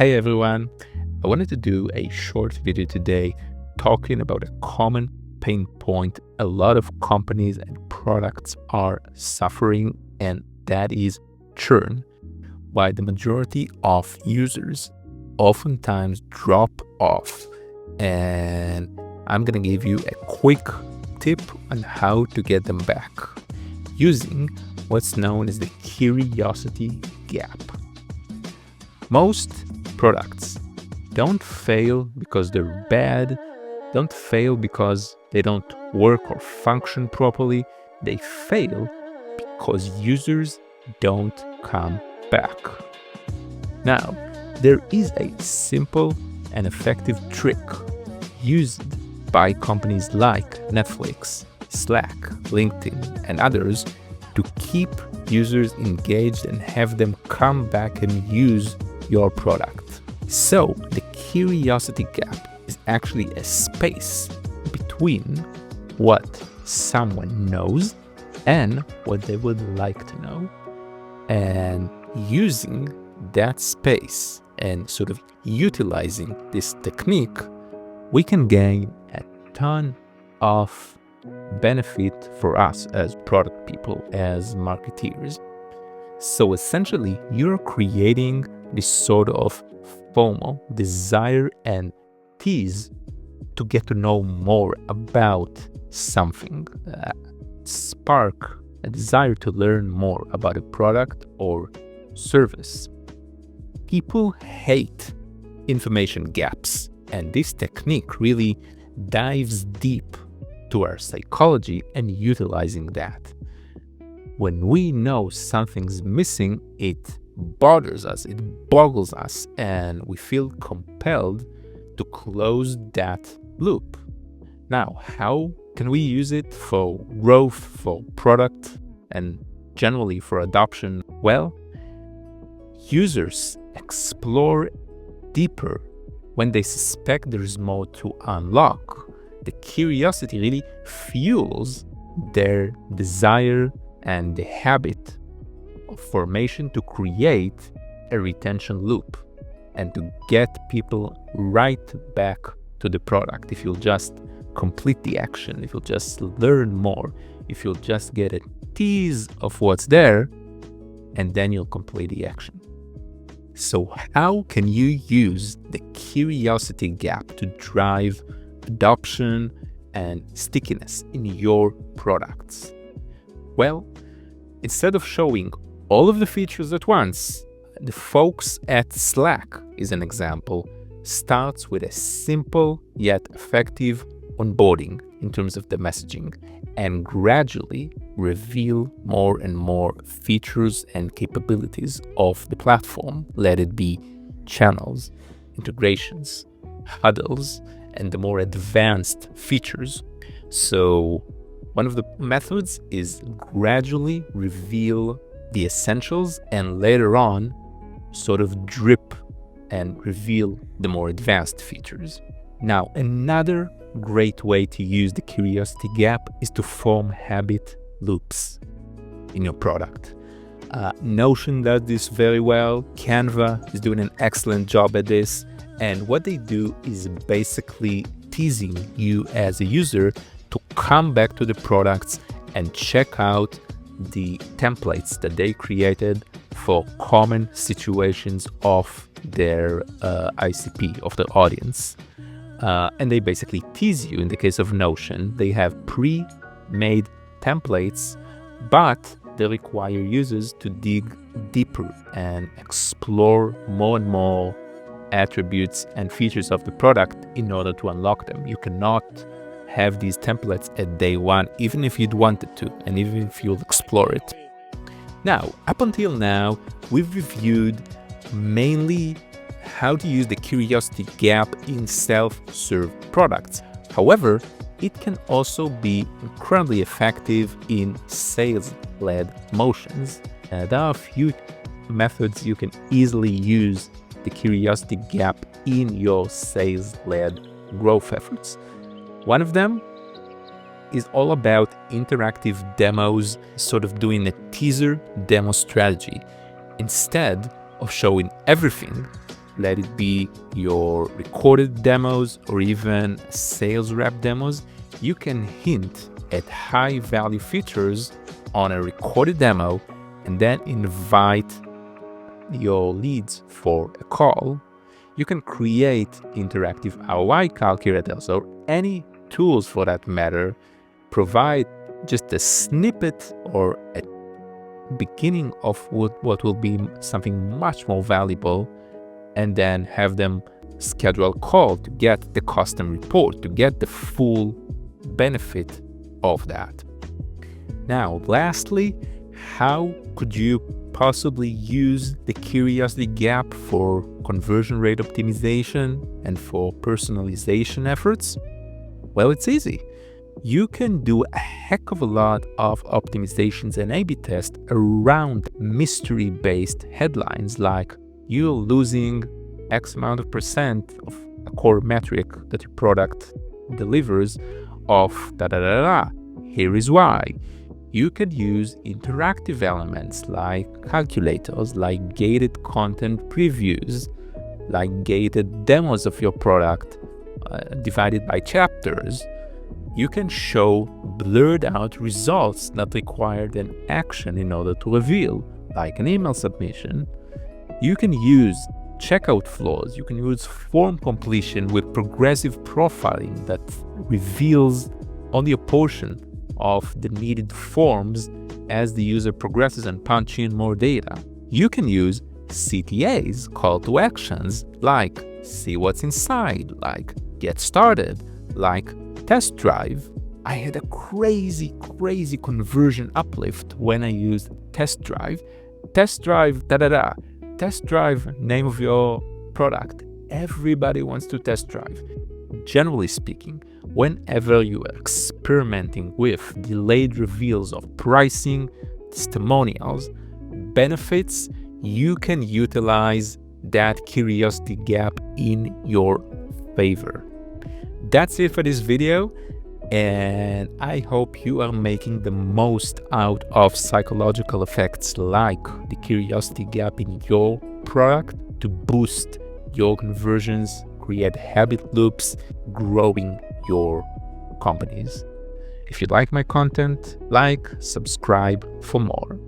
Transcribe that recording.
Hey everyone, I wanted to do a short video today talking about a common pain point a lot of companies and products are suffering, and that is churn. Why the majority of users oftentimes drop off, and I'm going to give you a quick tip on how to get them back using what's known as the curiosity gap. Most products don't fail because they're bad, don't fail because they don't work or function properly. They fail because users don't come back. Now, there is a simple and effective trick used by companies like Netflix, Slack, LinkedIn, and others to keep users engaged and have them come back and use your product. So the curiosity gap is actually a space between what someone knows and what they would like to know. And using that space and sort of utilizing this technique, we can gain a ton of benefit for us as product people, as marketeers. So essentially, you're creating this sort of FOMO, desire and tease to get to know more about something, spark a desire to learn more about a product or service. People hate information gaps, and this technique really dives deep to our psychology and utilizing that. When we know something's missing, it bothers us, it boggles us, and we feel compelled to close that loop. Now, how can we use it for growth, for product, and generally for adoption? Well, users explore deeper when they suspect there's more to unlock. The curiosity really fuels their desire and the habit of formation to create a retention loop and to get people right back to the product. If you'll just complete the action, if you'll just learn more, if you'll just get a tease of what's there, and then you'll complete the action. So how can you use the curiosity gap to drive adoption and stickiness in your products? Well, instead of showing all of the features at once, the folks at Slack, is an example, starts with a simple yet effective onboarding in terms of the messaging and gradually reveal more and more features and capabilities of the platform, let it be channels, integrations, huddles, and the more advanced features. So one of the methods is gradually reveal the essentials and later on sort of drip and reveal the more advanced features. Now, another great way to use the curiosity gap is to form habit loops in your product. Notion does this very well. Canva is doing an excellent job at this. And what they do is basically teasing you as a user to come back to the products and check out the templates that they created for common situations of their ICP, of the audience. And they basically tease you. In the case of Notion, they have pre-made templates, but they require users to dig deeper and explore more and more attributes and features of the product in order to unlock them. You cannot have these templates at day one, even if you'd wanted to, and even if you'll explore it. Now, up until now, we've reviewed mainly how to use the curiosity gap in self-serve products. However, it can also be incredibly effective in sales-led motions. There are a few methods you can easily use the curiosity gap in your sales-led growth efforts. One of them is all about interactive demos, sort of doing a teaser demo strategy. Instead of showing everything, let it be your recorded demos or even sales rep demos, you can hint at high value features on a recorded demo and then invite your leads for a call. You can create interactive ROI calculators or any tools for that matter, provide just a snippet or a beginning of what will be something much more valuable, and then have them schedule a call to get the custom report, to get the full benefit of that. Now, lastly, how could you possibly use the curiosity gap for conversion rate optimization and for personalization efforts? Well, it's easy. You can do a heck of a lot of optimizations and A/B tests around mystery-based headlines like you're losing X amount of percent of a core metric that your product delivers of da-da-da-da. Here is why. You could use interactive elements like calculators, like gated content previews, like gated demos of your product divided by chapters. You can show blurred out results that required an action in order to reveal, like an email submission. You can use checkout flows. You can use form completion with progressive profiling that reveals only a portion of the needed forms as the user progresses and punch in more data. You can use CTAs, call to actions, like see what's inside, like get started, like test drive. I had a crazy conversion uplift when I used test drive. Test drive, da-da-da. Test drive, name of your product. Everybody wants to test drive. Generally speaking, whenever you are experimenting with delayed reveals of pricing, testimonials, benefits, you can utilize that curiosity gap in your favor. That's it for this video, and I hope you are making the most out of psychological effects like the curiosity gap in your product to boost your conversions, create habit loops, growing your companies. If you like my content, like, subscribe for more.